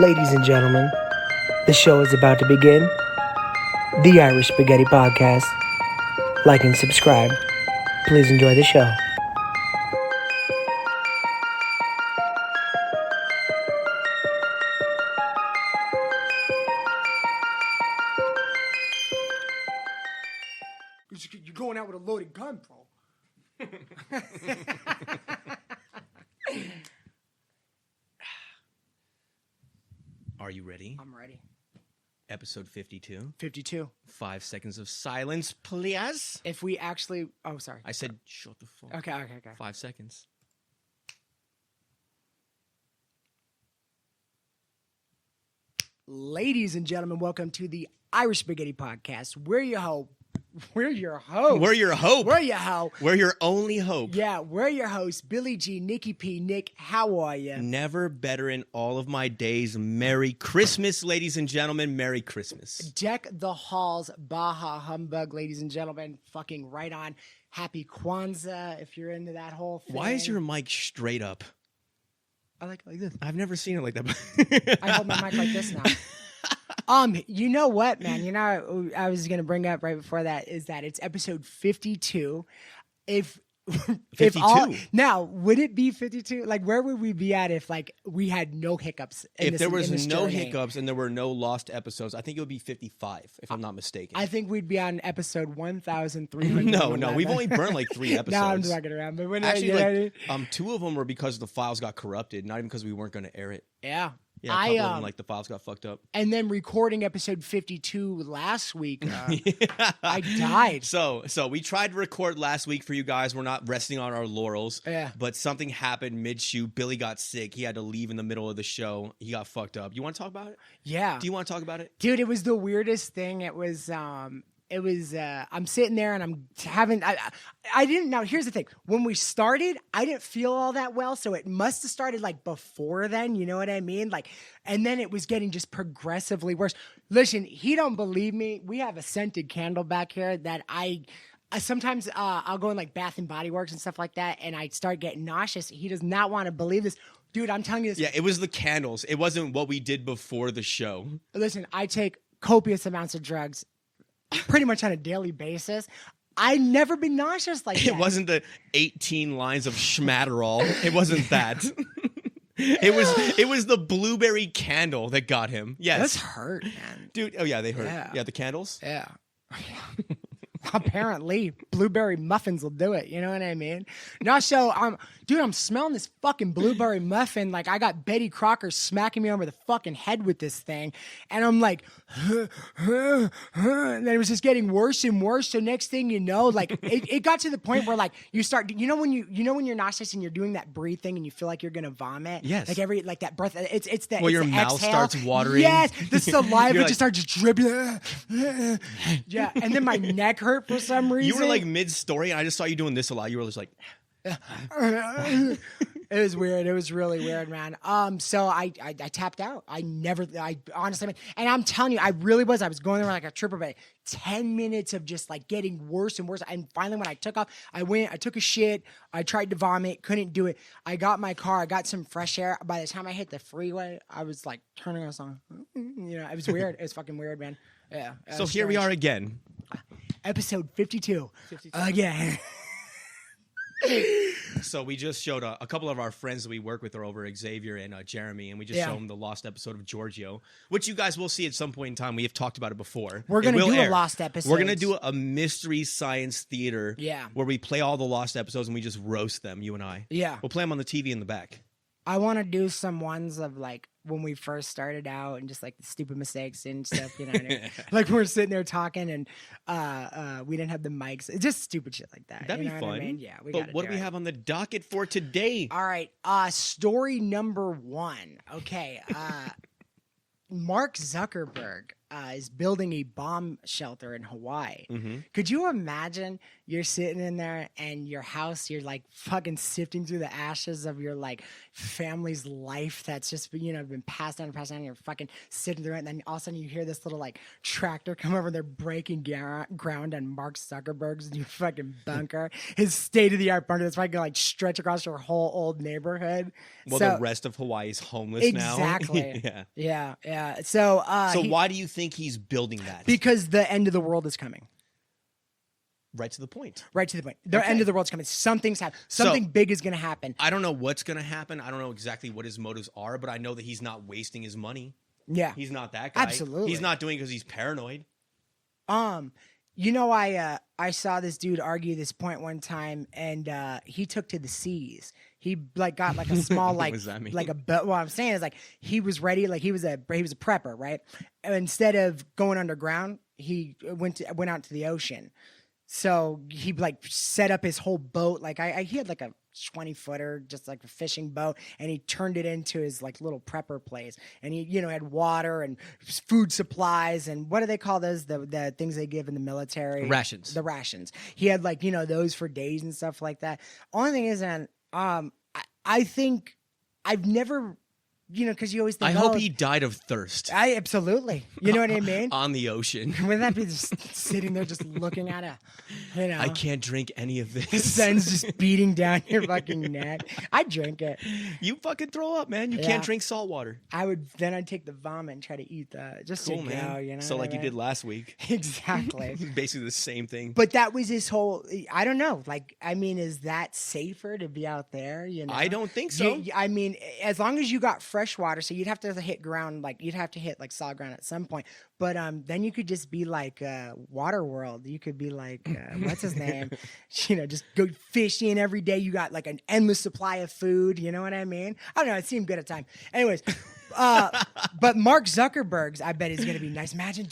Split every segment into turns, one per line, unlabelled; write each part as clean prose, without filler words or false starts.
Ladies and gentlemen, the show is about to begin. The Irish Spaghetti Podcast. Like and subscribe. Please enjoy the show.
You're going out with a loaded gun, bro.
Are you ready?
I'm ready.
Episode 52.
52.
5 seconds of silence, please.
If we actually... Oh, sorry.
I said shut the fuck.
Okay.
5 seconds.
Ladies and gentlemen, welcome to the Irish Spaghetti Podcast. We're your host. We're your host.
We're your hope.
We're your host.
We're your only hope.
Yeah, we're your hosts, Billy G, Nikki P. Nick, how are you?
Never better in all of my days. Merry Christmas, ladies and gentlemen. Merry Christmas.
Deck the halls, Baja Humbug, ladies and gentlemen. Fucking right on. Happy Kwanzaa, if you're into that whole thing.
Why is your mic straight up?
I like it like this.
I've never seen it like that.
I hold my mic like this now. You know what, man? You know, I was going to bring up right before that is that it's episode 52. If
52.
Now, would it be 52? Like, where would we be at if, like, we had no hiccups?
If there was no
journey?
hiccups and there were no lost episodes, I think it would be 55, if I'm not mistaken.
I think we'd be on episode 1,300.
No, we've only burned like 3 episodes.
No, I'm just fucking around. But when
actually, 2 of them were because the files got corrupted, not even because we weren't going to air it.
Yeah.
Yeah, a couple of them, like the files got fucked up.
And then recording episode 52 last week, I died.
So we tried to record last week for you guys. We're not resting on our laurels.
Yeah.
But something happened mid-shoot. Billy got sick. He had to leave in the middle of the show. He got fucked up. You want to talk about it?
Yeah.
Do you want to talk about it?
Dude, it was the weirdest thing. It was I'm sitting there and I'm having, I didn't, now here's the thing. When we started, I didn't feel all that well. So it must have started like before then, you know what I mean? Like, and then it was getting just progressively worse. Listen, he don't believe me. We have a scented candle back here that I sometimes I'll go in like Bath and Body Works and stuff like that. And I start getting nauseous. He does not want to believe this. Dude, I'm telling you this.
Yeah, it was the candles. It wasn't what we did before the show.
Listen, I take copious amounts of drugs pretty much on a daily basis. I've never been nauseous like that.
It wasn't the 18 lines of schmatterall. It wasn't that. It was the blueberry candle that got him. Yes.
That's hurt, man.
Dude, oh yeah, they hurt. Yeah, the candles?
Yeah. Apparently, blueberry muffins will do it. You know what I mean? No, so dude, I'm smelling this fucking blueberry muffin. Like I got Betty Crocker smacking me over the fucking head with this thing, and I'm like, and then it was just getting worse and worse. So next thing you know, like it got to the point where like you start, when you're nauseous and you're doing that breathe thing and you feel like you're gonna vomit.
Yes.
Like that breath. It's that.
Well, your mouth starts watering.
Yes. The saliva
like,
just starts dripping. Yeah, and then my neck hurt for some reason.
You were like mid-story, and I just saw you doing this a lot. You were just like...
It was weird. It was really weird, man. So I tapped out. I honestly, and I'm telling you, I was going there like a trooper, but 10 minutes of just like getting worse and worse. And finally, when I took off, I took a shit. I tried to vomit, couldn't do it. I got my car. I got some fresh air. By the time I hit the freeway, I was like turning us on. You know, it was weird. It was fucking weird, man. Yeah.
So here we are again.
Episode 52. Again.
So we just showed a couple of our friends that we work with are over Xavier and Jeremy, and we just showed them the lost episode of Giorgio, which you guys will see at some point in time. We have talked about it before.
We're going to do a lost episode.
We're going to do a mystery science theater where we play all the lost episodes and we just roast them, you and I. Yeah. We'll play them on the TV in the back.
I want to do some ones of like when we first started out and just like the stupid mistakes and stuff, you know. Like we're sitting there talking and we didn't have the mics. It's just stupid shit like that.
That'd be fun.
I mean? Yeah,
but what do we have on the docket for today?
All right, story number 1. Okay, Mark Zuckerberg is building a bomb shelter in Hawaii.
Mm-hmm.
Could you imagine you're sitting in there and your house, you're like fucking sifting through the ashes of your like family's life that's just been passed down and passed down. And you're fucking sitting through it, and then all of a sudden you hear this little like tractor come over. They're breaking ground on Mark Zuckerberg's new fucking bunker, his state of the art bunker that's probably gonna like stretch across your whole old neighborhood.
Well, the rest of Hawaii is homeless now.
Exactly. Yeah. So
why do you think he's building that?
Because the end of the world is coming.
Right to the point.
The end of the world's coming. Something's happening. Something big is going to happen.
I don't know what's going to happen. I don't know exactly what his motives are, but I know that he's not wasting his money.
Yeah.
He's not that guy.
Absolutely.
He's not doing it because he's paranoid.
I saw this dude argue this point one time, and he took to the seas. He like got like a small like
what does that mean?
like a boat. What I'm saying is like he was ready. Like he was a prepper, right? And instead of going underground, he went out to the ocean. So he like set up his whole boat. Like he had like a 20-footer, just like a fishing boat, and he turned it into his like little prepper place. And he, had water and food supplies and what do they call those? The things they give in the military?
Rations.
The rations. He had like, those for days and stuff like that. Only thing is, man, I think I've never, because you always think,
I hope he died of thirst.
Absolutely. You know what I mean?
On the ocean.
Wouldn't that be just sitting there just looking at it?
I can't drink any of this.
The sun's just beating down your fucking neck. I'd drink it.
You fucking throw up, man. You can't drink salt water.
I'd take the vomit and try to eat that. Just
cool,
to
man.
go,
So like you did last week.
Exactly.
Basically the same thing.
But that was his whole, I don't know. Like, I mean, is that safer to be out there?
I don't think so.
I mean, as long as you got fresh water, so you'd have to hit ground, like you'd have to hit like solid ground at some point. But then you could just be like Water World. You could be like, what's his name? Just go fishing every day. You got like an endless supply of food. You know what I mean? I don't know. It seemed good at the time. Anyways, but Mark Zuckerberg's, I bet is going to be nice. Imagine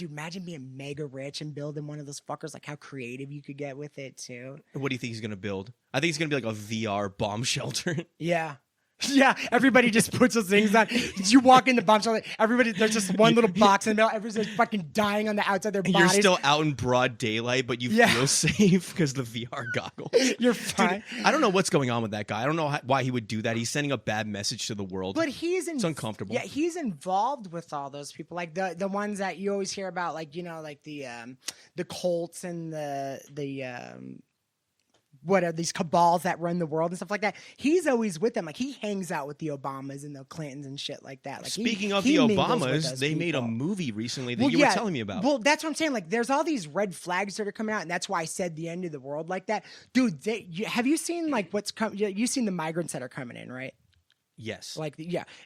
being mega rich and building one of those fuckers. Like how creative you could get with it too.
What do you think he's going to build? I think he's going to be like a VR bomb shelter.
Yeah. Yeah, everybody just puts those things on. You walk in the bomb shelter, there's just one little box in the middle. Everybody's fucking dying on the outside of their bodies.
You're still out in broad daylight, but you feel safe because the VR goggles.
You're fine.
Dude, I don't know what's going on with that guy. I don't know why he would do that. He's sending a bad message to the world.
But
it's uncomfortable.
Yeah, he's involved with all those people, like the ones that you always hear about, like like the cults and the what are these cabals that run the world and stuff like that. He's always with them. Like he hangs out with the Obamas and the Clintons and shit like that. Like
Speaking of the Obamas, they made a movie recently that you were telling me about.
Well, that's what I'm saying. Like there's all these red flags that are coming out, and that's why I said the end of the world like that. Dude, have you seen like what's coming? You've seen the migrants that are coming in, right?
Yes.
Like,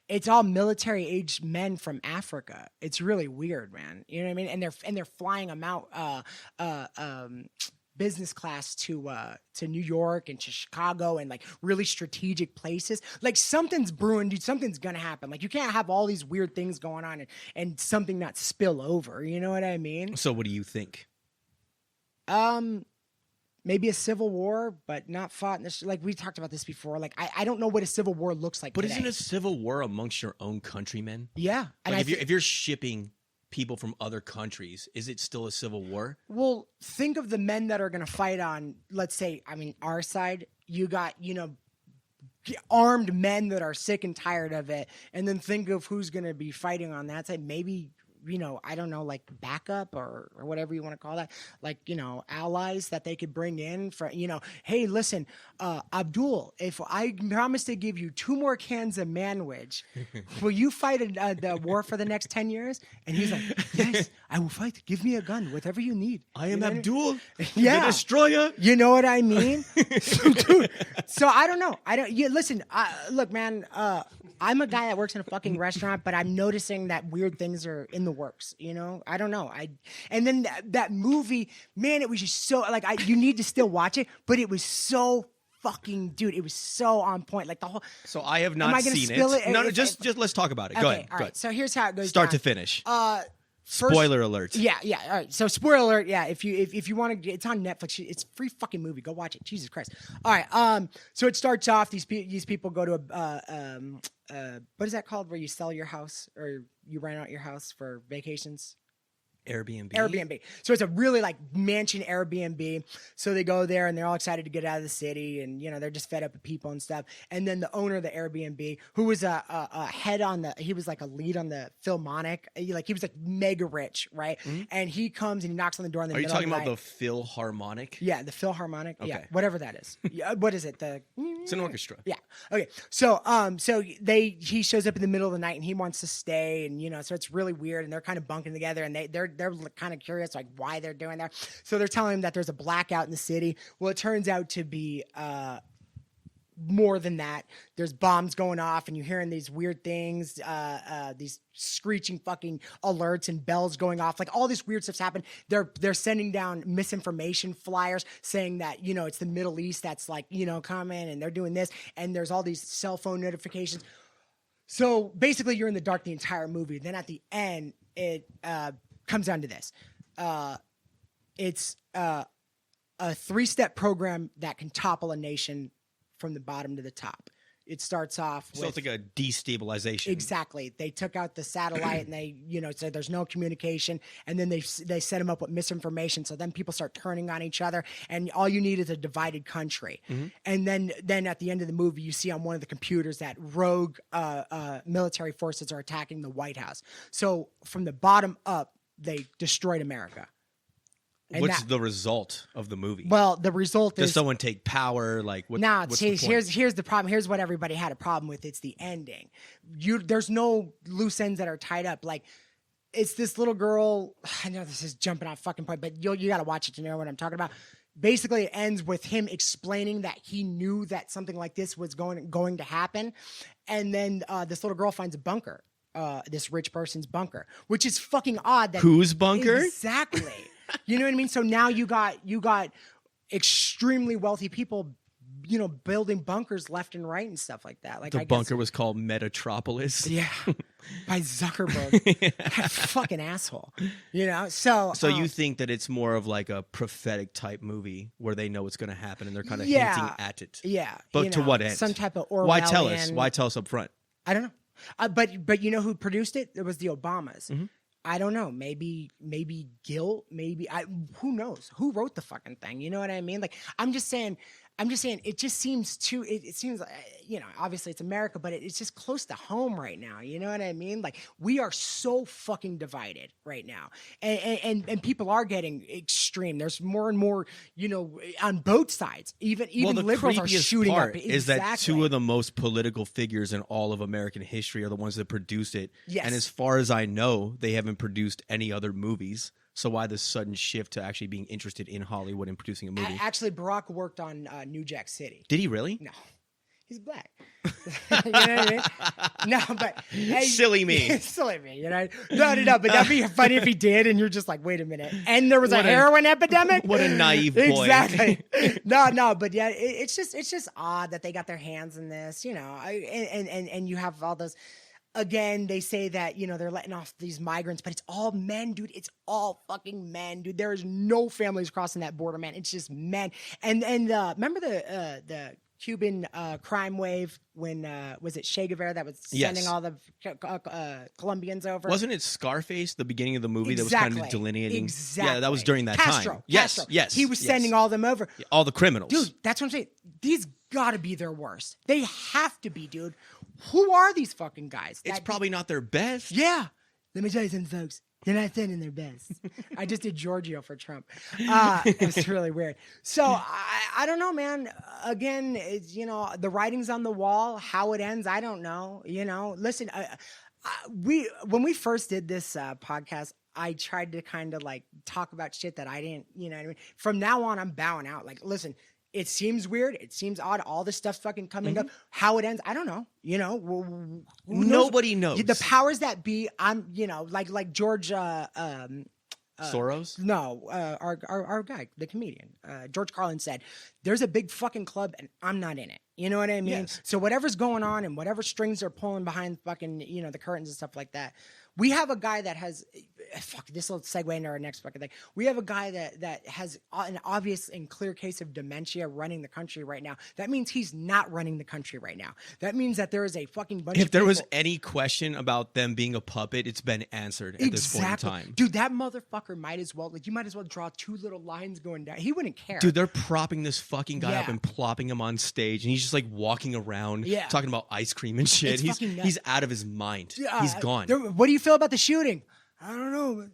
it's all military aged men from Africa. It's really weird, man. You know what I mean? And they're flying them out, business class to New York and to Chicago and like really strategic places. Like something's brewing, dude. Something's gonna happen. Like you can't have all these weird things going on and something not spill over. You know what I mean?
So what do you think?
Maybe a civil war, but not fought in this. Like we talked about this before. Like I don't know what a civil war looks like.
But
today.
Isn't a civil war amongst your own countrymen?
Yeah, and
like if you're shipping people from other countries, is it still a civil war?
Well, think of the men that are going to fight on, let's say, our side. You got, armed men that are sick and tired of it. And then think of who's going to be fighting on that side. Maybe, I don't know, like backup or whatever you want to call that. Like, allies that they could bring in for, hey, listen, Abdul, if I promise to give you 2 more cans of manwich, will you fight the war for the next 10 years? And he's like, yes, I will fight. Give me a gun, whatever you need.
I am Abdul,
the
destroyer.
You know what I mean? Dude, so I don't know. Listen, look, man, I'm a guy that works in a fucking restaurant, but I'm noticing that weird things are in the works. I don't know. And then that movie, man, it was just so like you need to still watch it, but it was so fucking dude. It was so on point. Like the whole.
So I have not seen it. No, just let's talk about it.
Okay,
go ahead.
All right. So here's how it goes.
Start
down.
to finish.
First,
spoiler alert.
Yeah. All right. So spoiler alert. Yeah. If you want to, it's on Netflix. It's a free fucking movie. Go watch it. Jesus Christ. All right. So it starts off. These people go to what is that called? Where you sell your house or you rent out your house for vacations? Airbnb. So it's a really like mansion Airbnb. So they go there and they're all excited to get out of the city, and they're just fed up with people and stuff. And then the owner of the Airbnb, who was a head on he was like a lead on the Philharmonic, he was like mega rich, right? Mm-hmm. And he comes and he knocks on the door. In the
Are you
middle
talking
of the
about
night.
the Philharmonic?
Yeah, the Philharmonic.
Okay.
Yeah, whatever that is. What is it?
It's an orchestra.
Yeah. Okay. So he shows up in the middle of the night and he wants to stay, and so it's really weird, and they're kind of bunking together, and they're kind of curious like why they're doing that. So they're telling him that there's a blackout in the city. Well, it turns out to be more than that. There's bombs going off, and you're hearing these weird things, these screeching fucking alerts and bells going off. Like all this weird stuff's happened. They're sending down misinformation flyers saying that, it's the Middle East that's like, coming, and they're doing this. And there's all these cell phone notifications. So basically you're in the dark the entire movie. Then at the end, it comes down to this. It's a 3-step program that can topple a nation from the bottom to the top. It starts off with...
So it's like a destabilization.
Exactly. They took out the satellite and they, so there's no communication. And then they set them up with misinformation. So then people start turning on each other. And all you need is a divided country. Mm-hmm. And then at the end of the movie, you see on one of the computers that rogue military forces are attacking the White House. So from the bottom up, they destroyed America. And
what's the result of the movie?
Well, the result is...
Does someone take power? Like, what's the point?
Here's the problem. Here's what everybody had a problem with. It's the ending. There's no loose ends that are tied up. Like, it's this little girl... I know this is jumping off fucking point, but you got to watch it to know what I'm talking about. Basically, it ends with him explaining that he knew that something like this was going to happen. And then this little girl finds a bunker. This rich person's bunker, which is fucking odd.
Whose bunker?
Exactly. You know what I mean? So now you got extremely wealthy people, building bunkers left and right and stuff like that. Like
the bunker was called Metatropolis.
Yeah, by Zuckerberg. That fucking asshole. So
you think that it's more of like a prophetic type movie where they know what's going to happen and they're kind of hinting at it.
Yeah.
But to what end?
Some type of Orwellian...
Why tell us? Why tell us up front?
I don't know. But you know who produced it? It was the Obamas. Mm-hmm. I don't know. Maybe guilt. Maybe who knows? Who wrote the fucking thing? You know what I mean? Like, I'm just saying. It just seems too. It seems obviously it's America, but it's just close to home right now. You know what I mean? Like, we are so fucking divided right now, and people are getting extreme. There's more and more, on both sides. Even
the
liberals are shooting
part
up.
Is that two of the most political figures in all of American history are the ones that produced it?
Yes.
And as far as I know, they haven't produced any other movies. So why this sudden shift to actually being interested in Hollywood and producing a movie?
Actually, Barack worked on New Jack City.
Did he really?
No. He's black. You know what I mean? No, but... Hey,
silly me.
Silly me, No, but that'd be funny if he did, and you're just like, wait a minute. And there was a heroin epidemic?
What a naive boy.
Exactly. No, but yeah, it's just odd that they got their hands in this, and you have all those... Again, they say that, they're letting off these migrants, but it's all men, dude. It's all fucking men, dude. There is no families crossing that border, man. It's just men. And remember the Cuban crime wave when, was it Che Guevara that was sending all the Colombians over?
Wasn't it Scarface, the beginning of the movie, that was kind of delineating?
Exactly.
Yeah, that was during that time.
Castro.
Yes.
He was sending all them over.
Yeah, all the criminals.
Dude, that's what I'm saying. These gotta be their worst. They have to be, dude. Who are these fucking guys?
It's probably not their best.
Yeah. Let me tell you something, folks. They're not sending their best. I just did Giorgio for Trump. It's really weird. So I don't know, man. Again, it's, the writing's on the wall. How it ends, I don't know. Listen, when we first did this podcast, I tried to kind of like talk about shit that I didn't, what I mean? From now on, I'm bowing out. Like, listen, it seems weird. It seems odd. All this stuff's fucking coming up. How it ends, I don't know.
Nobody knows.
The powers that be, I'm, like George...
Soros?
No, our guy, the comedian, George Carlin said, there's a big fucking club and I'm not in it. You know what I mean?
Yes.
So whatever's going on and whatever strings are pulling behind fucking, the curtains and stuff like that, We have a guy that has, fuck, this will segue into our next fucking thing. We have a guy that has an obvious and clear case of dementia running the country right now. That means he's not running the country right now. That means that there is a fucking bunch of
If there
people.
was any question about them being a puppet, it's been answered at this point in time.
Dude, that motherfucker might as well, like, you might as well draw two little lines going down. He wouldn't care.
Dude, they're propping this fucking guy up
Yeah.
and plopping him on stage, and he's just like walking around
Yeah.
talking about ice cream and shit.
It's fucking nuts.
He's out of his mind. He's gone.
What do you feel about the shooting? I don't know, but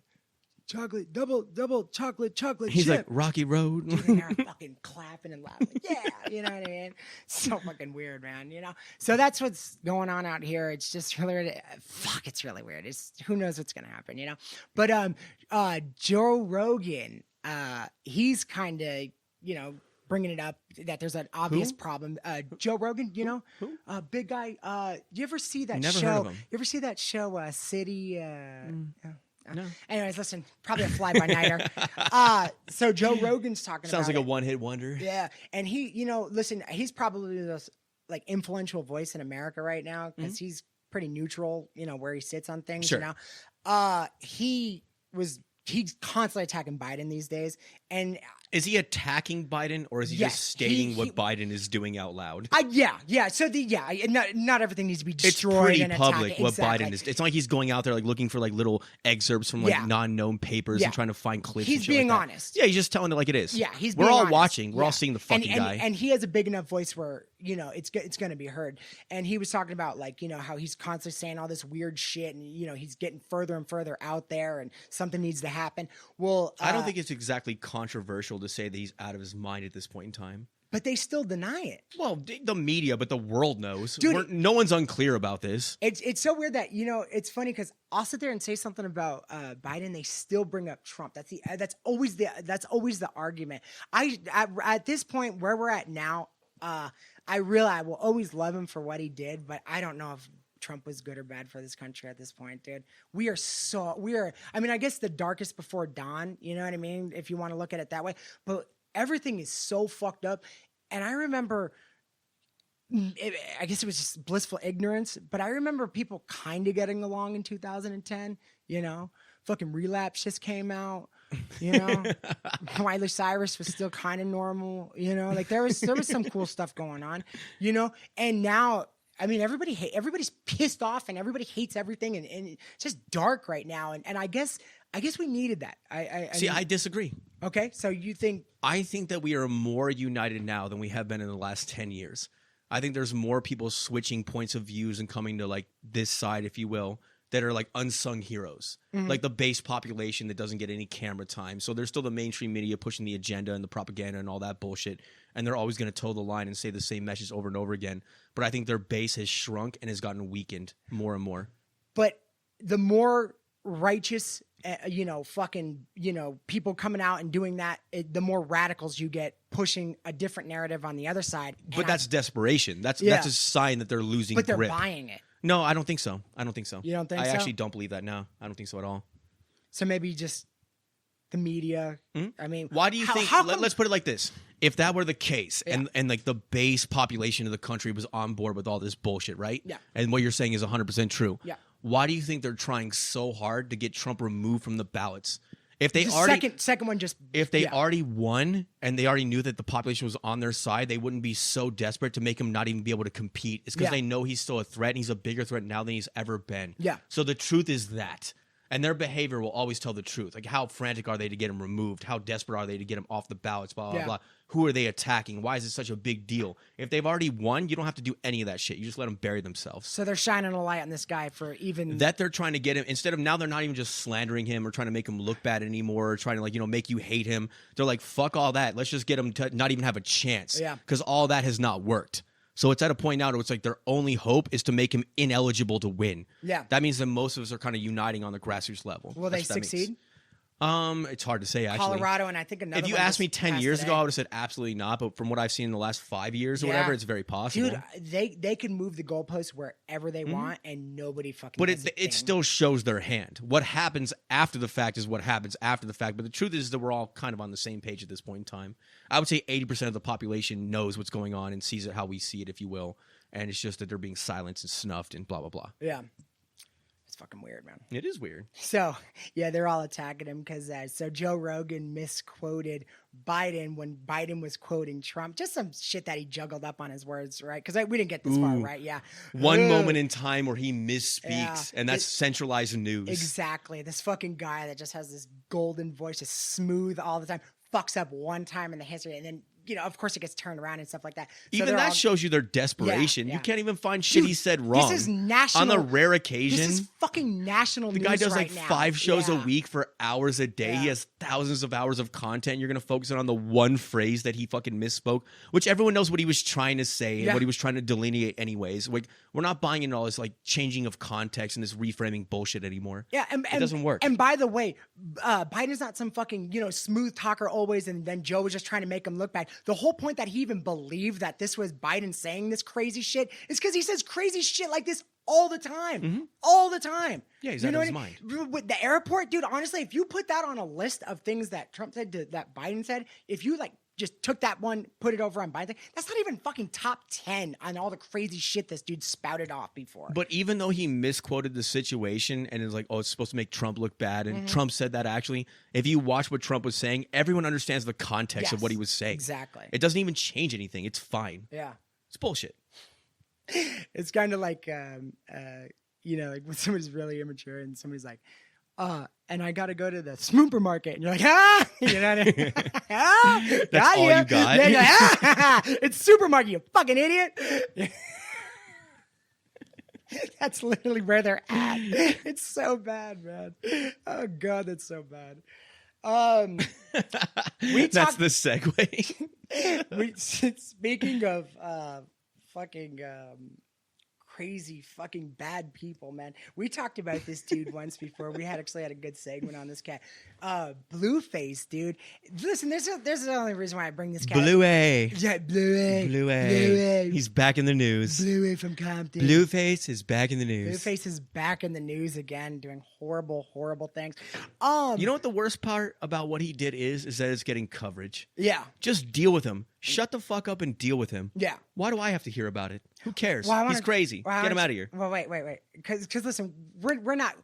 chocolate, double chocolate
He's
chip.
like Rocky Road.
Dude, and they're fucking clapping and laughing. Yeah, you know what I mean? So fucking weird, man. You know. So that's what's going on out here. It's just really weird. Fuck, it's really weird. It's who knows what's gonna happen, you know? But Joe Rogan, he's kind of, you know, bringing it up that there's an obvious problem. Joe Rogan, you know,
Who?
Big guy. You ever see that
Never
show?
heard of him.
You ever see that show, City?
No.
Anyways, listen, probably a fly-by-nighter. So Joe Rogan's talking
Sounds
about
like a
it.
one-hit wonder.
Yeah, and he, you know, listen, he's probably the most, like, influential voice in America right now because he's pretty neutral, you know, where he sits on things.
Sure.
You know, he's constantly attacking Biden these days, and
Is he attacking Biden, or is he
Yes,
just stating what
he-
Biden is doing out loud?
yeah. So not everything needs to be
It's
destroyed.
pretty
and
public
attacked.
what
Exactly.
Biden is. It's not like he's going out there like looking for like little excerpts from like
Yeah.
non-known papers
Yeah.
and trying to find clips.
He's
and shit
being
like that.
honest.
Yeah, he's just telling it like it is.
Yeah, he's.
We're
being
all
honest.
watching. We're all
Yeah.
seeing the fucking guy.
And he has a big enough voice where, you know, it's going to be heard. And he was talking about, like, you know, how he's constantly saying all this weird shit, and, you know, he's getting further and further out there, and something needs to happen. Well,
I don't think it's exactly controversial to say that he's out of his mind at this point in time.
but they still deny it.
Well, the media, but the world knows.
Dude,
No one's unclear about this.
It's so weird that, you know, it's funny because I'll sit there and say something about Biden, they still bring up Trump. That's always the argument. At this point where we're at now, I realize I will always love him for what he did, but I don't know if Trump was good or bad for this country at this point, dude. I mean, I guess the darkest before dawn, you know what I mean? If you want to look at it that way, but everything is so fucked up. And I remember, I guess it was just blissful ignorance, but I remember people kind of getting along in 2010, you know, fucking Relapse just came out, you know, Miley Cyrus was still kind of normal, you know, like there was some cool stuff going on, you know, and now, I mean, everybody's pissed off and everybody hates everything, and it's just dark right now. And I guess we needed that.
I disagree.
Okay. So you think,
I think that we are more united now than we have been in the last 10 years. I think there's more people switching points of views and coming to like this side, if you will, that are like unsung heroes, like the base population that doesn't get any camera time. So there's still the mainstream media pushing the agenda and the propaganda and all that bullshit. And they're always going to toe the line and say the same message over and over again. But I think their base has shrunk and has gotten weakened more and more.
but the more righteous, you know, fucking, you know, people coming out and doing that, the more radicals you get pushing a different narrative on the other side.
But that's desperation. That's
Yeah.
a sign that they're losing
but they're
grip.
buying it.
No, I don't think so. You
don't think
I
so?
actually don't believe that. No, I don't think so at all.
So maybe just the media. I mean,
Why do you think?
How come,
Let's put it like this: if that were the case, and like the base population of the country was on board with all this bullshit, right?
Yeah.
And what you're saying is 100% true.
Yeah.
Why do you think they're trying so hard to get Trump removed from the ballots? If they
the
already
second one just
already won and they already knew that the population was on their side, they wouldn't be so desperate to make him not even be able to compete. It's because
Yeah.
they know he's still a threat, and he's a bigger threat now than he's ever been.
Yeah.
So the truth is that. And their behavior will always tell the truth. Like, how frantic are they to get him removed? How desperate are they to get him off the ballots? Blah, blah,
Yeah.
blah. Who are they attacking? Why is it such a big deal? If they've already won, you don't have to do any of that shit. You just let them bury themselves.
So they're shining a light on this guy for even
That they're trying to get him, instead of now they're not even just slandering him or trying to make him look bad anymore, or trying to, like, you know, make you hate him. They're like, fuck all that. Let's just get him to not even have a chance.
Yeah.
Because all that has not worked. So it's at a point now where it's like their only hope is to make him ineligible to win.
Yeah.
That means that most of us are kind of uniting on the grassroots level.
Will they
That's what that means.
succeed?
It's hard to say, actually.
Colorado, and I think another.
If you
one
asked me
just
10
passed
years
today.
ago, I would have said absolutely not. But from what I've seen in the last 5 years or
Yeah.
whatever, it's very possible.
Dude, they can move the goalposts wherever they want, and nobody fucking.
But
does a thing.
it still shows their hand. What happens after the fact is what happens after the fact. But the truth is that we're all kind of on the same page at this point in time. I would say 80% of the population knows what's going on and sees it how we see it, if you will. And it's just that they're being silenced and snuffed and blah, blah, blah.
Yeah. It's fucking weird, man.
It is weird.
So, yeah, they're all attacking him because so Joe Rogan misquoted Biden when Biden was quoting Trump. Just some shit that he juggled up on his words, right? Because we didn't get this far, right? Yeah.
One moment in time where he misspeaks,
Yeah.
and that's centralized news.
Exactly. This fucking guy that just has this golden voice, just smooth all the time, fucks up one time in the history, and then, you know, of course it gets turned around and stuff like that. So
Even that shows you their desperation.
Yeah.
You can't even find shit he said wrong.
This is national.
On the rare occasion.
This is fucking national
the
news
guy does
right
like
now.
5 shows a
Yeah.
week for hours a day. He
Yeah.
has thousands of hours of content. You're going to focus on the one phrase that he fucking misspoke, which everyone knows what he was trying to say and
Yeah.
what he was trying to delineate anyways. Like, we're not buying into all this like changing of context and this reframing bullshit anymore.
Yeah, and
it doesn't work.
And by the way, Biden's not some fucking, you know, smooth talker always, and then Joe was just trying to make him look bad. The whole point that he even believed that this was Biden saying this crazy shit is because he says crazy shit like this all the time. All the time.
Yeah, he's
you
out
know
of his
what
mind.
With the airport, dude, honestly, if you put that on a list of things that Trump said, that Biden said, if you like just took that one, put it over on Biden, that's not even fucking top 10 on all the crazy shit this dude spouted off before.
But even though he misquoted the situation and is like, oh, it's supposed to make Trump look bad, and Trump said that actually, if you watch what Trump was saying, everyone understands the context of
Yes,
what he was saying.
exactly.
It doesn't even change anything. It's fine.
Yeah.
It's bullshit.
It's kind of like, you know, like when somebody's really immature and somebody's like, and I got to go to the smooper market. And you're like, ah, you know what I mean? Ah,
That's all you got?
Yeah, you're like, ah, it's supermarket, you fucking idiot. That's literally where they're at. It's so bad, man. Oh God, that's so bad.
That's the segue.
Speaking of fucking crazy fucking bad people, man. We talked about this dude once before. We actually had a good segment on this cat. Blueface, dude. Listen, there's the only reason why I bring this cat.
Blue A.
Yeah, Blue A.
Blue A. He's back in the news.
Blue A from Compton.
Blueface is back in the news.
Blueface is back in the news again, doing horrible, horrible things.
You know what the worst part about what he did is that it's getting coverage.
Yeah.
Just deal with him. Shut the fuck up and deal with him.
Yeah.
Why do I have to hear about it? Who cares?
Well,
He's crazy. Get him out of here.
Well, wait. Because listen, we're not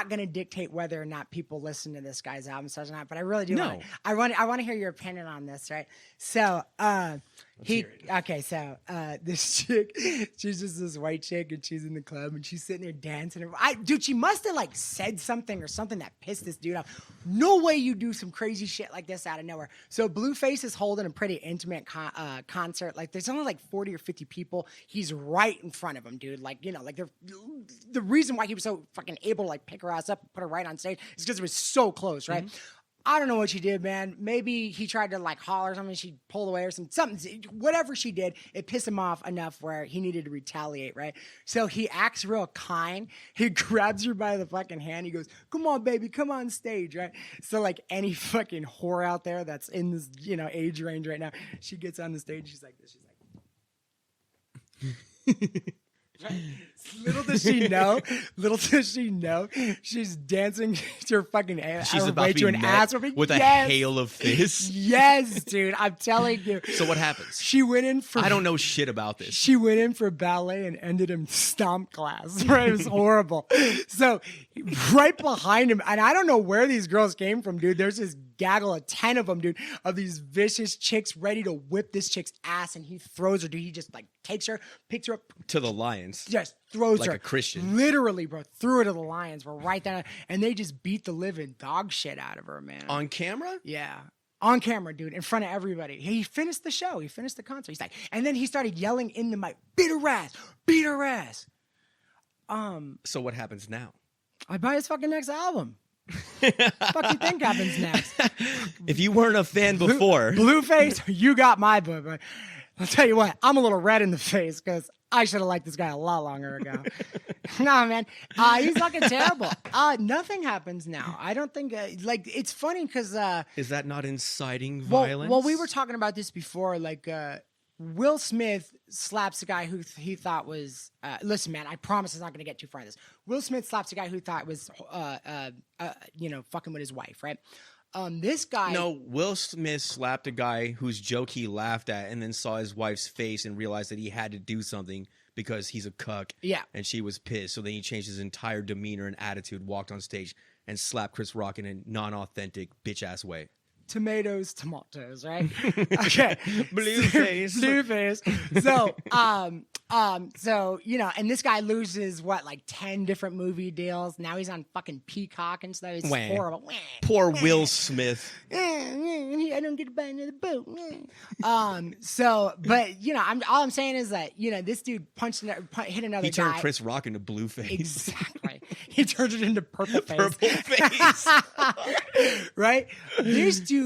going to dictate whether or not people listen to this guy's album or not. But I really do.
No.
I want to hear your opinion on this, right? So, this chick, she's just this white chick, and she's in the club, and she's sitting there dancing. Dude, she must have like said something or something that pissed this dude off. No way you do some crazy shit like this out of nowhere. So Blueface is holding a pretty intimate concert. Like there's only like 40 or 50 people. He's right in front of him, dude. Like, you know, like the reason why he was so fucking able to like pick her ass up and put her right on stage is because it was so close, right? I don't know what she did, man. Maybe he tried to like holler or something. She pulled away or something. Whatever she did, it pissed him off enough where he needed to retaliate, right? So he acts real kind. He grabs her by the fucking hand. He goes, "Come on, baby, come on stage," right? So like any fucking whore out there that's in this, you know, age range right now, she gets on the stage. She's like this. She's like. Right. Little does she know, she's dancing to her fucking ass.
She's about to be met with a hail of fists.
Yes, dude, I'm telling you.
So what happens?
She went in for.
I don't know shit about this.
She went in for ballet and ended in stomp class. Right, it was horrible. So right behind him, and I don't know where these girls came from, dude. There's this gaggle of 10 of them, dude, of these vicious chicks ready to whip this chick's ass, and he throws her, dude. He just like takes her, picks her up
to the lions.
Just throws
like
her.
A Christian.
Literally, bro. Threw her to the lions. We're right there. And they just beat the living dog shit out of her, man.
On camera?
Yeah. On camera, dude. In front of everybody. He finished the show. He finished the concert. He's like, and then he started yelling in the mic, "Beat her ass. Beat her ass."
So what happens now?
I buy his fucking next album. What the fuck you think happens next?
If you weren't a fan before.
Blueface, you got my book. But I'll tell you what, I'm a little red in the face because I should have liked this guy a lot longer ago. Nah, man. He's fucking terrible. Nothing happens now. I don't think, like, it's funny because...
is that not inciting violence?
Well, we were talking about this before, like... Will Smith slaps a guy who he thought was... listen, man, I promise it's not going to get too far in this. Will Smith slaps a guy who thought was, fucking with his wife, right? This guy...
No, Will Smith slapped a guy whose joke he laughed at and then saw his wife's face and realized that he had to do something because he's a cuck.
Yeah.
And she was pissed. So then he changed his entire demeanor and attitude, walked on stage, and slapped Chris Rock in a non-authentic bitch-ass way.
Tomatoes, right? Okay.
Blueface.
So, you know, and this guy loses what, like 10 different movie deals. Now he's on fucking Peacock and stuff. It's horrible.
Poor Will Smith.
I don't get to buy another boat. So, but you know, all I'm saying is that, you know, this dude hit another guy.
He turned Chris Rock into Blueface.
Exactly. He turned it into Purple Face.
Purple Face.
Right? This dude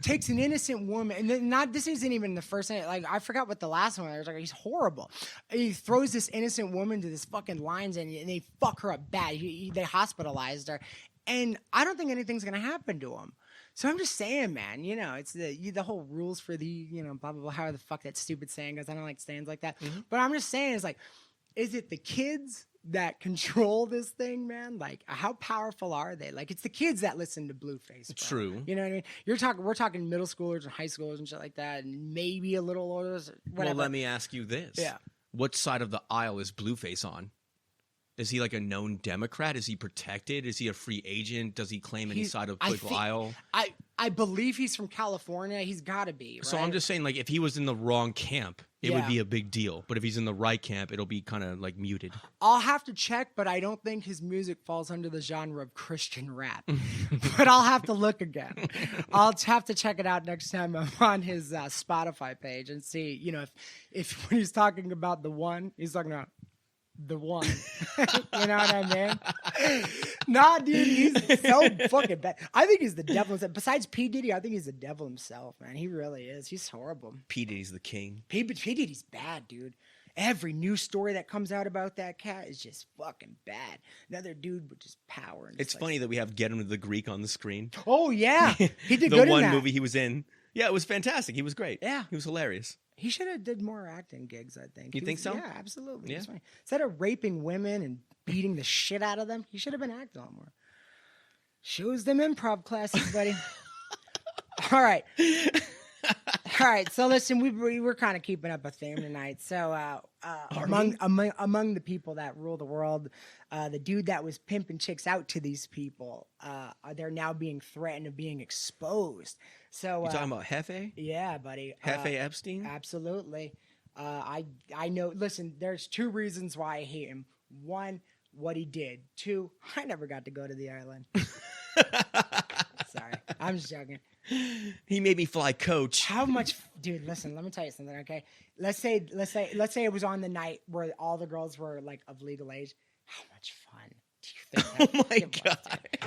takes an innocent woman, and then this isn't even the first thing. Like, I forgot what the last one was. Like, he's horrible. He throws this innocent woman to this fucking lines, and they fuck her up bad. They hospitalized her, and I don't think anything's gonna happen to him. So I'm just saying, man, you know, it's the whole rules for the, you know, blah, blah, blah, how the fuck that stupid saying goes. I don't like sayings like that. Mm-hmm. But I'm just saying, it's like, is it the kids that control this thing, man? Like, how powerful are they? Like, it's the kids that listen to Blueface, bro.
True.
You know what I mean? We're talking middle schoolers and high schoolers and shit like that, and maybe a little older, whatever.
Well, let me ask you this.
Yeah.
What side of the aisle is Blueface on? Is he like a known Democrat? Is he protected? Is he a free agent? Does he claim any side of the political aisle?
I believe he's from California. He's got to be, right?
So I'm just saying, like, if he was in the wrong camp, it would be a big deal. But if he's in the right camp, it'll be kind of like muted.
I'll have to check, but I don't think his music falls under the genre of Christian rap. But I'll have to look again. I'll have to check it out next time I'm on his Spotify page and see, you know, if when he's talking about the one, he's talking about the one. You know what I mean? Nah, dude, he's so fucking bad. I think he's the devil himself. Besides P. Diddy, I think he's the devil himself, man. He really is. He's horrible.
P. Diddy's the king.
P. Diddy's bad, dude. Every news story that comes out about that cat is just fucking bad. Another dude with just power.
It's funny that we have Get Him to the Greek on the screen.
Oh, yeah. He did
the
good
one
in that.
movie he was in. Yeah, it was fantastic. He was great.
Yeah.
He was hilarious.
He should have did more acting gigs, I think.
You think so?
Yeah, absolutely.
Yeah.
Instead of raping women and beating the shit out of them, he should have been acting a lot more. Shows them improv classes, buddy. All right. All right. So listen, we were kind of keeping up a theme tonight. So among the people that rule the world, the dude that was pimping chicks out to these people, they're now being threatened of being exposed. So
you talking about Jefe?
Yeah, buddy.
Jefe Epstein?
Absolutely. I know. Listen, there's two reasons why I hate him. One, what he did. Two, I never got to go to the island. Sorry, I'm just joking.
He made me fly coach.
How much, dude? Listen, let me tell you something. Okay, let's say it was on the night where all the girls were like of legal age. How much fun do you think?
Oh my god.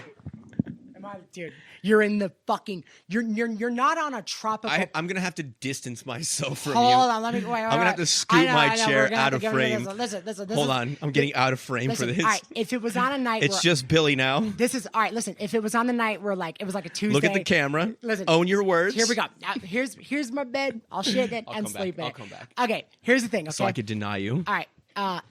Dude, you're in the fucking. You're not on a tropical.
I'm gonna have to distance myself from
Hold
you.
on, let me. Wait,
I'm gonna have to scoot my chair out of frame.
Listen.
Hold on, I'm getting out of frame for this.
All right, if it was on a night,
it's just Billy now.
This is all right. Listen, if it was on the night where like it was like a Tuesday.
Look at the camera.
Listen,
own your words.
Here we go. Now, here's my bed. I'll shit it and sleep in it.
I'll come back.
Okay, here's the thing. Okay,
so I could deny you.
All right.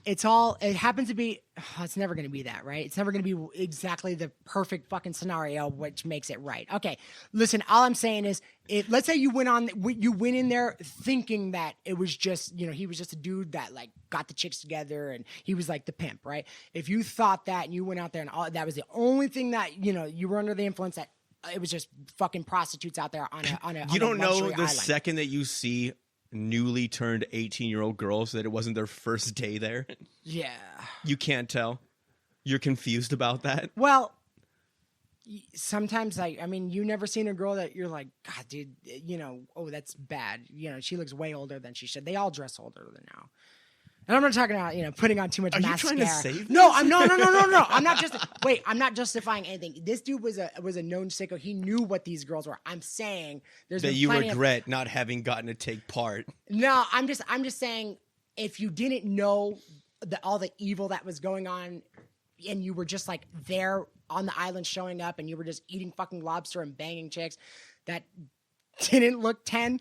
It happens to be, it's never going to be that, right? It's never going to be exactly the perfect fucking scenario, which makes it right. Okay. Listen, all I'm saying is let's say you went in there thinking that it was just, you know, he was just a dude that like got the chicks together and he was like the pimp, right? If you thought that and you went out there and that was the only thing that, you know, you were under the influence that it was just fucking prostitutes out there on a
you don't know the
island.
second that you see newly turned 18-year-old girls that it wasn't their first day there.
Yeah.
You can't tell. You're confused about that.
Well, sometimes I mean, you never seen a girl that you're like, God, dude, you know, oh, that's bad. You know, she looks way older than she should. They all dress older than now. And I'm not talking about, you know, putting on too much mascara.
Are you trying to save this?
No, no. I'm not justifying anything. This dude was a known sicko. He knew what these girls were. I'm saying there's
that you regret not having gotten to take part.
No, I'm just saying if you didn't know all the evil that was going on and you were just like there on the island showing up and you were just eating fucking lobster and banging chicks that didn't look 10.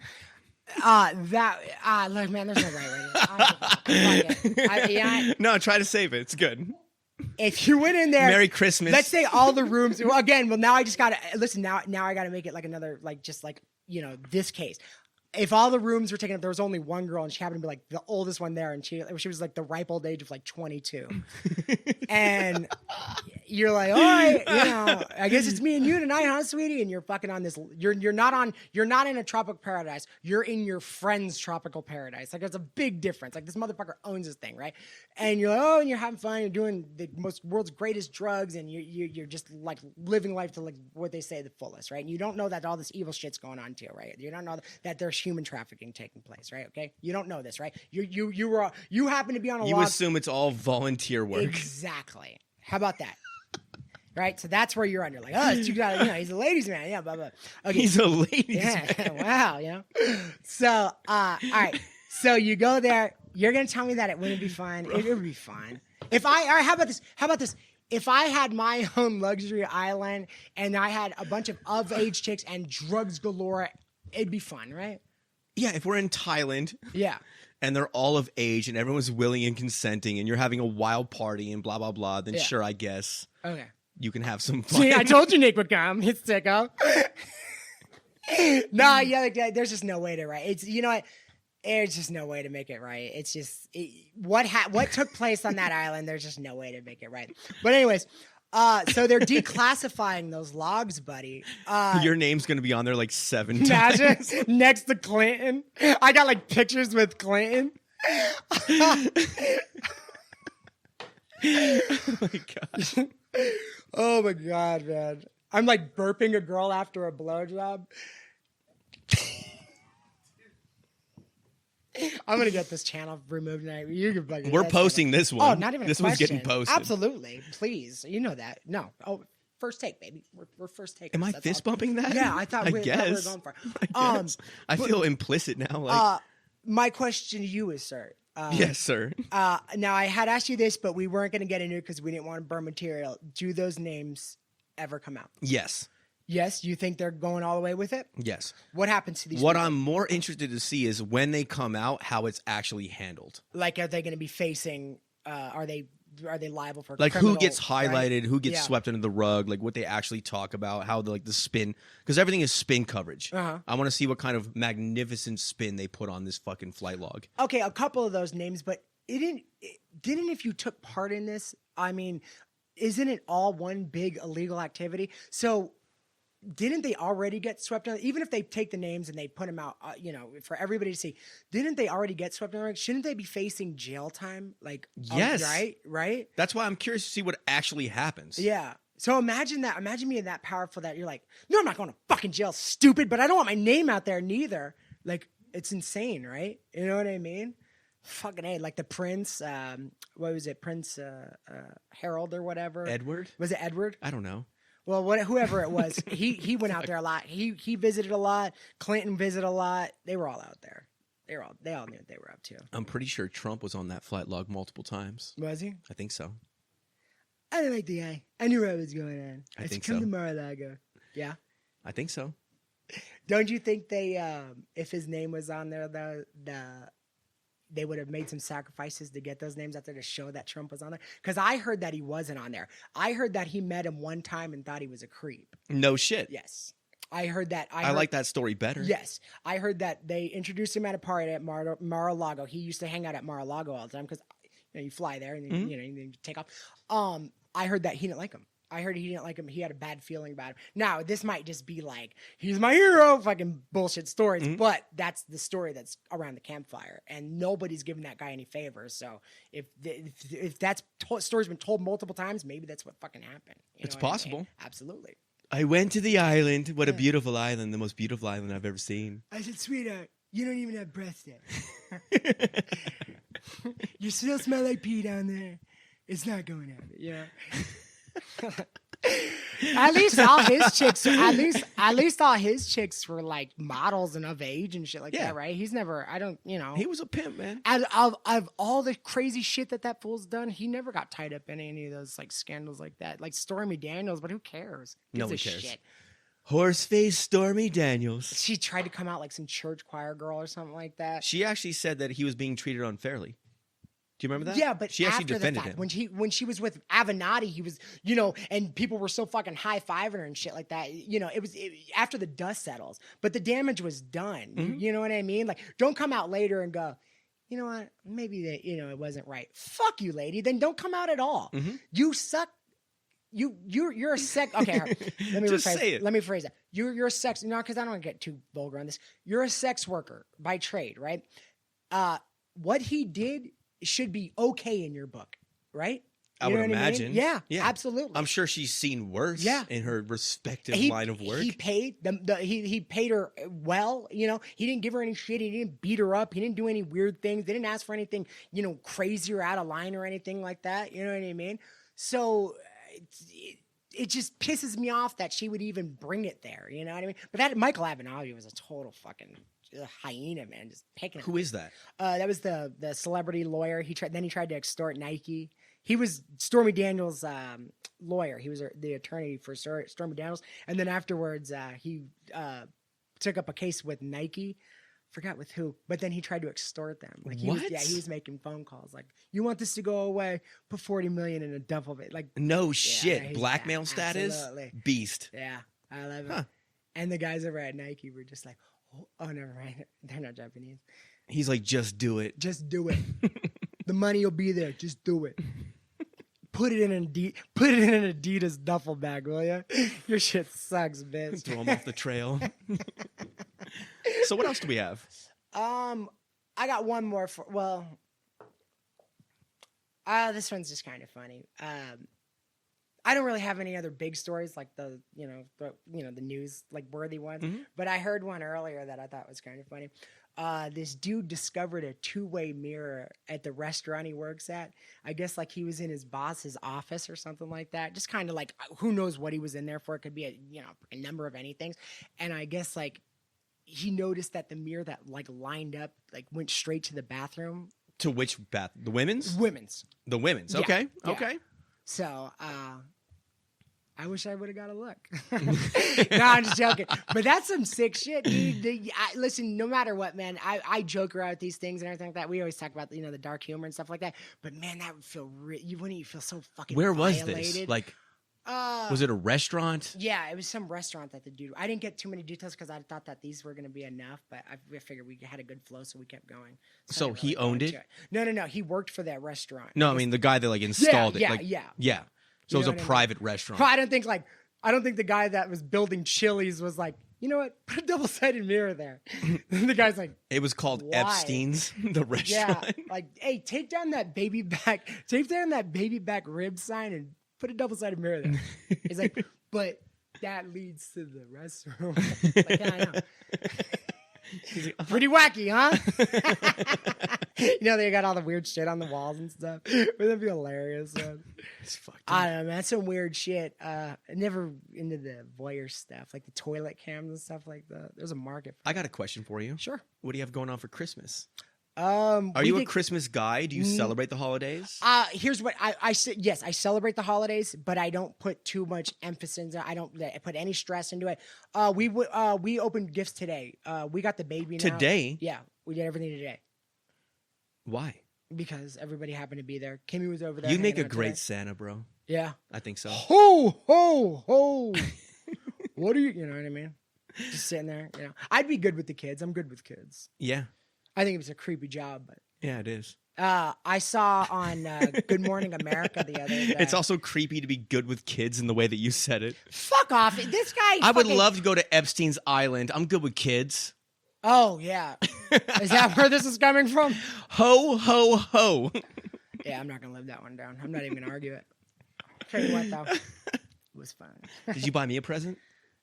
Look, man, there's no right way.
No, try to save it. It's good.
If you went in there,
Merry Christmas.
Let's say all the rooms. Well, again, now I just gotta listen. Now I gotta make it like another, like just like, you know, this case. if all the rooms were taken up, there was only one girl, and she happened to be like the oldest one there, and she was like the ripe old age of like 22, and you're like, all right, I guess it's me and you tonight, huh, sweetie? And you're fucking on this. You're not in a tropical paradise. You're in your friend's tropical paradise. Like, it's a big difference. Like, this motherfucker owns this thing, right? And you're like, oh, and you're having fun. You're doing the world's greatest drugs, and you're just like living life to like what they say the fullest, right? And you don't know that all this evil shit's going on too, right? You don't know that there's human trafficking taking place, right? Okay, you don't know this, right? You happen to be on a
You
log.
assume it's all volunteer work.
Exactly. How about that? Right, so that's where you're under. Like, oh, he's a ladies' man. Yeah, blah blah. Okay,
He's a ladies'
yeah.
man.
Wow, So, all right. So you go there. You're gonna tell me that it wouldn't be fun. It would be fun. All right, how about this? If I had my own luxury island and I had a bunch of age chicks and drugs galore, it'd be fun, right?
Yeah, if we're in Thailand.
Yeah.
And they're all of age and everyone's willing and consenting and you're having a wild party and blah, blah, blah, then sure, I guess.
Okay.
You can have some fun.
See, I told you Nick would come. He's sicko. No, yeah, there's just no way to write. It's, you know what? There's just no way to make it right. It's just what took place on that island. There's just no way to make it right. But anyways, so they're declassifying those logs, buddy.
Your name's gonna be on there like 7
imagine
times.
next to Clinton. I got like pictures with Clinton.
Oh my gosh.
Oh my god, man! I'm like burping a girl after a blowjob. I'm gonna get this channel removed tonight. You can fucking.
We're posting this one.
Oh, not even
this
a
one's
question.
getting posted.
Absolutely, please. You know that. No. Oh, first take, baby. We're first take.
Am I fist bumping that?
Yeah, I thought we were
guess.
going for.
I guess. I feel implicit now. Like,
my question to you is, sir.
yes, sir.
Now I had asked you this, but we weren't going to get into it because we didn't want to burn material. Do those names ever come out?
Yes.
Yes. You think they're going all the way with it?
Yes.
What happens to these?
What
people?
I'm more interested to see is when they come out, how it's actually handled.
Like, are they going to be facing? Are they liable for
like
criminal,
who gets highlighted,
right?
who gets swept under the rug, like what they actually talk about, how the spin, because everything is spin coverage. I want to see what kind of magnificent spin they put on this fucking flight log.
Okay, a couple of those names, but didn't if you took part in this, I mean, isn't it all one big illegal activity? So didn't they already get swept under? Even if they take the names and they put them out, for everybody to see, didn't they already get swept under? Shouldn't they be facing jail time? Like,
yes,
right.
That's why I'm curious to see what actually happens.
Yeah. So imagine that. Imagine being that powerful that you're like, no, I'm not going to fucking jail, stupid. But I don't want my name out there neither. Like, it's insane, right? You know what I mean? Fucking A, like the Prince. What was it? Prince Harold or whatever.
Edward?
Was it Edward?
I don't know.
Well, whoever it was, he went out there a lot. He visited a lot. Clinton visited a lot. They were all out there. They all knew what they were up to.
I'm pretty sure Trump was on that flight log multiple times.
Was he?
I think so.
I didn't like the guy. I knew what was going on.
I think
come
so.
to Mar-a-Lago. Yeah.
I think so.
Don't you think they, if his name was on there, they would have made some sacrifices to get those names out there to show that Trump was on there? Because I heard that he wasn't on there. I heard that he met him one time and thought he was a creep.
No shit.
Yes. I heard that.
I like that story better.
Yes. I heard that they introduced him at a party at Mar-a-Lago. He used to hang out at Mar-a-Lago all the time because you fly there and you take off. I heard that he didn't like him. I heard he didn't like him. He had a bad feeling about him. Now, this might just be like, he's my hero, fucking bullshit stories, but that's the story that's around the campfire, and nobody's giving that guy any favors. So if that story's been told multiple times, maybe that's what fucking happened.
It's possible.
Absolutely.
I went to the island. What a beautiful island. The most beautiful island I've ever seen.
I said, sweetheart, you don't even have breath yet. You still smell like pee down there. It's not going out. Yeah. At least all his chicks were like models and of age and shit like that, right? He's never,
He was a pimp, man.
Of all the crazy shit that fool's done, he never got tied up in any of those like scandals like that. Like Stormy Daniels, but who cares?
No one
Gives a
cares.
shit.
Horseface Stormy Daniels.
She tried to come out like some church choir girl or something like that.
She actually said that he was being treated unfairly. Do you remember that?
Yeah, but
she actually
after the
defended
fact,
him.
when she was with Avenatti, he was, and people were so fucking high-fiving her and shit like that. It was after the dust settles, but the damage was done. You know what I mean? Like, don't come out later and go, you know what? Maybe that, it wasn't right. Fuck you, lady. Then don't come out at all. You suck. You're a sex. Okay, let me
Just
rephrase.
say it.
Let me phrase it. You're a sex. No, because I don't want to get too vulgar on this. You're a sex worker by trade, right? What he did should be okay in your book, right?
I would
know what
imagine.
I mean? Yeah, absolutely.
I'm sure she's seen worse in her respective line of work.
He paid he paid her well. He didn't give her any shit. He didn't beat her up. He didn't do any weird things. They didn't ask for anything, crazy or out of line or anything like that. You know what I mean? So it just pisses me off that she would even bring it there. You know what I mean? But that Michael Avenatti was a total fucking hyena, man, just picking.
Who is that?
That was the celebrity lawyer. He tried to extort Nike. He was Stormy Daniels' lawyer. He was the attorney for Stormy Daniels, and then afterwards he took up a case with Nike. Forgot with who, but then he tried to extort them. Like he was making phone calls like, "You want this to go away? Put $40 million in a duffel bag." Like,
no shit, blackmail status,
absolutely.
beast.
Yeah, I love it. And the guys over at Nike were just like, "Oh, never mind. They're not Japanese."
He's like, "Just do it.
Just do it. The money will be there. Just do it. Put it in an Adidas duffel bag, will you? Your shit sucks, bitch."
Throw him off the trail. So what else do we have?
I got one more this one's just kind of funny. I don't really have any other big stories like the news like worthy ones, but I heard one earlier that I thought was kind of funny. This dude discovered a two-way mirror at the restaurant he works at. I guess like he was in his boss's office or something like that. Just kind of like, who knows what he was in there for. It could be a number of anything. And I guess like he noticed that the mirror that like lined up, like went straight to the bathroom.
To which bath? The women's?
Women's.
The women's.
Yeah,
Okay.
yeah.
Okay.
So, I wish I would have got a look. No, I'm just joking. But that's some sick shit, dude. Listen, no matter what, man, I joke around these things and everything like that. We always talk about, the dark humor and stuff like that. But man, that would feel wouldn't you feel so fucking
Where was
violated?
this? Like, was it a restaurant?
Yeah, it was some restaurant that the dude. I didn't get too many details because I thought that these were going to be enough, but I figured we had a good flow, so we kept going.
So he owned it?
No. He worked for that restaurant.
No, I mean the guy that like installed it.
Yeah.
So it was a
what I mean?
private restaurant.
I don't think the guy that was building Chili's was like, you know what? Put a double-sided mirror there. And the guy's like,
It was called
why?
Epstein's, the restaurant.
Yeah, like, hey, take down that baby back rib sign and put a double-sided mirror there. He's like, but that leads to the restroom. Like, yeah, I know. Pretty wacky, huh? They got all the weird shit on the walls and stuff. Wouldn't that be hilarious, man?
It's fucked up.
I don't know, man. That's some weird shit. Never into the voyeur stuff, like the toilet cams and stuff like that. There's a market for
I got a question for you.
Sure.
What do you have going on for Christmas?
Are
Are you a Christmas guy? Do you celebrate the holidays?
Here's what I said. Yes, I celebrate the holidays, but I don't put too much emphasis. I don't put any stress into it. We opened gifts today. We got the baby now.
Today?
Yeah, we did everything today
Why?
because everybody happened to be there. Kimmy was over there.
You make a
hanging out
great
today.
Santa, bro.
Yeah.
I think so.
Ho ho ho! What are you? You know what I mean? Just sitting there. I'd be good with the kids. I'm good with kids.
Yeah.
I think it was a creepy job, but
Yeah, it is.
I saw on Good Morning America the other day.
It's also creepy to be good with kids in the way that you said it.
Fuck off. This guy.
I would love to go to Epstein's Island. I'm good with kids.
Oh, yeah. Is that where this is coming from?
Ho, ho, ho.
Yeah, I'm not going to live that one down. I'm not even going to argue it. Tell you what, though. It was fun.
Did you buy me a present?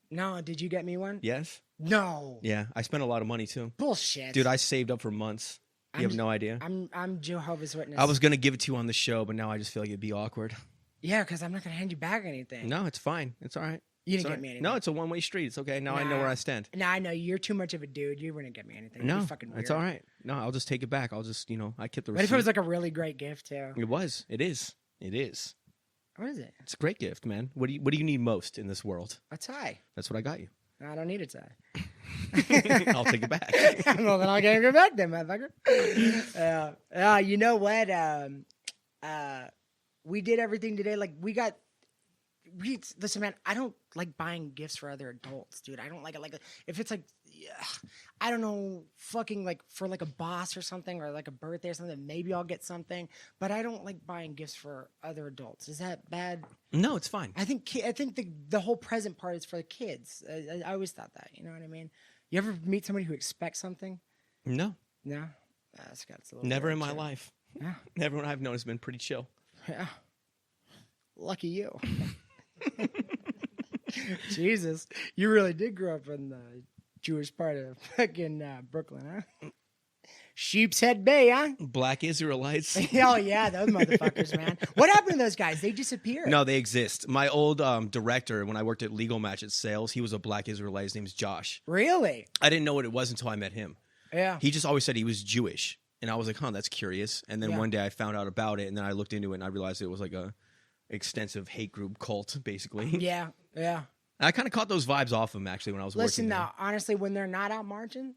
No, did you get me one?
Yes.
No.
Yeah, I spent a lot of money too.
Bullshit.
Dude, I saved up for months. You have no idea.
I'm Jehovah's Witness.
I was going to give it to you on the show, but now I just feel like it'd be awkward.
Yeah, because I'm not going to hand you back anything.
No, it's fine. It's all right.
You didn't get me anything.
No, it's a one-way street. It's okay. Now I know where I stand.
Now I know you're too much of a dude. You wouldn't get me anything.
No,
You're fucking weird.
it's all right. No, I'll just take it back. I'll just, I kept the receipt.
What if it was like a really great gift, too?
It was. It is. It is.
What is it?
It's a great gift, man. What do you need most in this world?
A tie.
That's what I got you.
I don't need a tie.
I'll take it back.
Well, then I'll get it back then, motherfucker. You know what? We did everything today. Like, listen, man, I don't like buying gifts for other adults, dude. I don't like it. Like, if it's like, I don't know, fucking like for like a boss or something, or like a birthday or something, maybe I'll get something. But I don't like buying gifts for other adults. Is that bad?
No, it's fine.
I think the whole present part is for the kids. I always thought that. You know what I mean? You ever meet somebody who expects something?
No.
No? That's a little
Never
weird,
in my
too.
life.
Yeah.
Everyone I've known has been pretty chill.
Yeah. Lucky you. Jesus. You really did grow up in the Jewish part of fucking Brooklyn, huh? Sheep's Head Bay, huh?
Black Israelites.
Hell yeah, those motherfuckers, man. What happened to those guys? They disappeared.
No, they exist. My old director, when I worked at Legal Match at Sales, he was a Black Israelite. His name's Josh.
Really?
I didn't know what it was until I met him.
Yeah.
He just always said he was Jewish. And I was like, that's curious. And then one day I found out about it, and then I looked into it, and I realized it was like a extensive hate group cult, basically.
Yeah, yeah.
I kind of caught those vibes off him, actually, when I was
Listen,
working
now,
there.
honestly, when they're not out marching,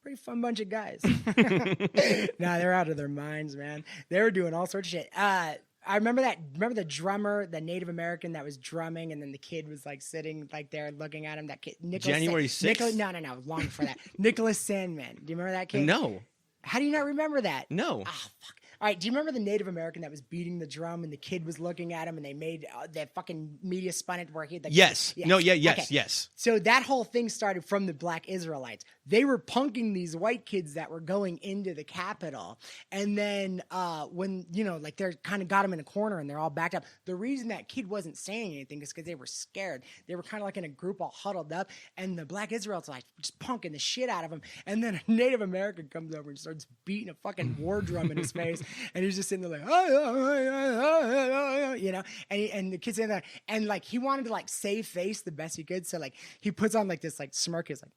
pretty fun bunch of guys. Nah, they're out of their minds, man. They were doing all sorts of shit. I remember the drummer, the Native American that was drumming, and then the kid was like sitting like there looking at him. That kid,
January 6th?
No, long before that. Nicholas Sandman. Do you remember that kid?
No.
How do you not remember that?
No.
Ah, fuck. All right, do you remember the Native American that was beating the drum and the kid was looking at him and they made that fucking media spun it where he...
Yes.
Yeah.
No, yeah, yes,
Okay.
yes.
So that whole thing started from the Black Israelites. They were punking these white kids that were going into the Capitol. And then when, like they're kind of got them in a corner and they're all backed up. The reason that kid wasn't saying anything is because they were scared. They were kind of like in a group all huddled up. And the Black Israelites like just punking the shit out of him. And then a Native American comes over and starts beating a fucking war drum in his face. And he's just sitting there like, and the kid's in there. And like he wanted to like save face the best he could. So like he puts on like this like smirk. He's like,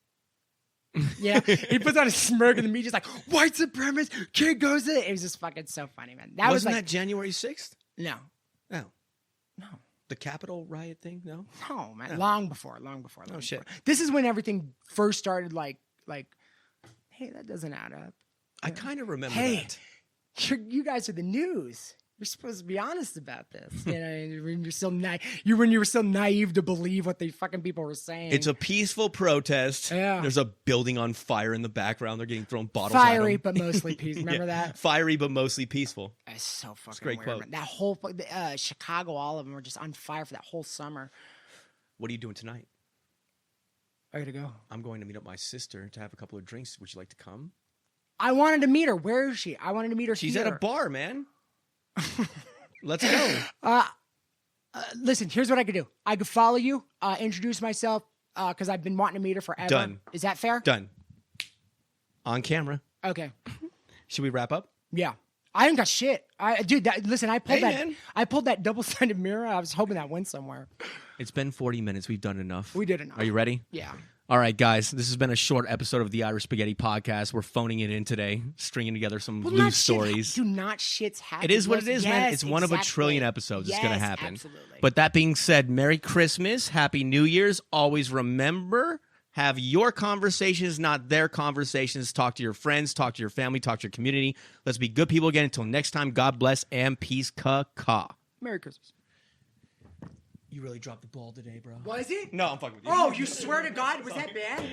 he puts on a smirk and the media's like, white supremacist, kid goes in. It was just fucking so funny, man.
Wasn't that January 6th?
No.
No.
No.
The Capitol riot thing? No?
No, man.
No.
Long before.
Shit.
This is when everything first started like, hey, that doesn't add up.
I kind of remember
Hey,
that.
you guys are the news. You're supposed to be honest about this. When you were still naive to believe what the fucking people were saying.
It's a peaceful protest.
Yeah.
There's a building on fire in the background. They're getting thrown bottles at
fiery,
them.
but mostly peaceful. Remember that?
Fiery, but mostly peaceful.
That's so fucking
a great
weird.
quote.
Man. That whole Chicago, all of them were just on fire for that whole summer.
What are you doing tonight?
I gotta go.
I'm going to meet up my sister to have a couple of drinks. Would you like to come?
I wanted to meet her. Where is she? I wanted to meet her.
She's
here.
at a bar, man. Let's go.
Listen, here's what I could do. I could follow you, introduce myself, because I've been wanting to meet her forever.
Done.
Is that fair?
Done. On camera.
Okay.
Should we wrap up?
Yeah. I ain't got shit. Listen, I pulled
man.
I pulled that double-sided mirror. I was hoping that went somewhere.
It's been 40 minutes. We've done enough.
We did enough.
Are you ready?
Yeah.
All right, guys. This has been a short episode of the Irish Spaghetti Podcast. We're phoning it in today, stringing together some loose stories.
Not shit's happening.
It is what it is, man.
Yes,
It's one of a
exactly.
trillion episodes. It's going to happen.
Absolutely.
But that being said, Merry Christmas, Happy New Year's. Always remember, have your conversations, not their conversations. Talk to your friends, talk to your family, talk to your community. Let's be good people again. Until next time, God bless and peace. Ka-ka.
Merry Christmas.
You really dropped the ball today, bro.
Was it?
No, I'm fucking with you.
Oh, you swear to God, was that bad?